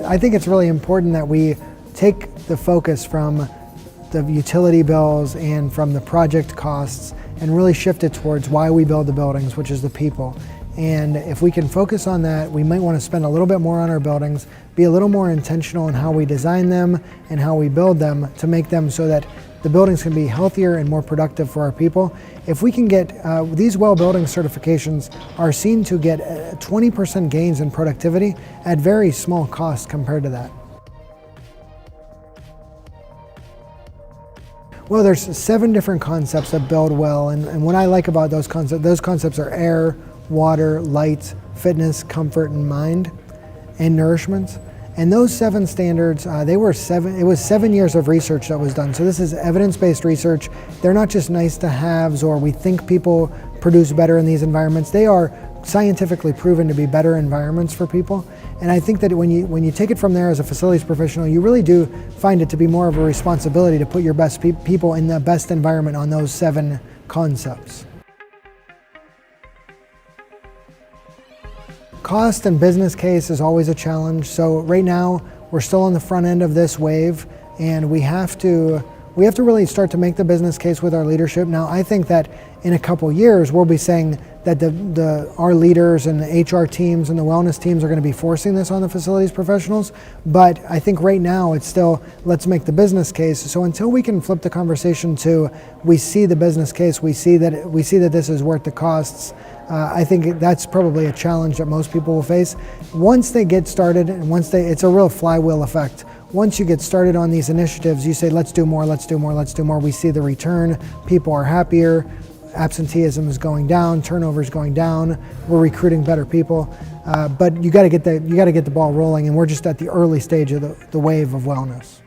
I think it's really important that we take the focus from the utility bills and from the project costs and really shift it towards why we build the buildings, which is the people. And if we can focus on that, we might want to spend a little bit more on our buildings, be a little more intentional in how we design them and how we build them to make them so that the buildings can be healthier and more productive for our people. If we can get, these well building certifications are seen to get 20% gains in productivity at very small cost compared to that. Well, there's 7 different concepts that build well, and what I like about those concepts are air, water, light, fitness, comfort, and mind, and nourishment. And those 7 standards, it was 7 years of research that was done. So this is evidence-based research. They're not just nice to haves or we think people produce better in these environments. They are scientifically proven to be better environments for people. And I think that when you take it from there as a facilities professional, you really do find it to be more of a responsibility to put your best people in the best environment on those 7 concepts. Cost and business case is always a challenge. So right now we're still on the front end of this wave, and we have to really start to make the business case with our leadership. Now I think that in a couple years we'll be saying that our leaders and the HR teams and the wellness teams are going to be forcing this on the facilities professionals. But I think right now it's still, let's make the business case. So until we can flip the conversation to, we see the business case, we see that this is worth the costs, I think that's probably a challenge that most people will face. Once they get started, and it's a real flywheel effect. Once you get started on these initiatives, you say, let's do more, let's do more, let's do more. We see the return, people are happier, absenteeism is going down, turnover is going down, we're recruiting better people. But you got to get the ball rolling, and we're just at the early stage of the wave of wellness.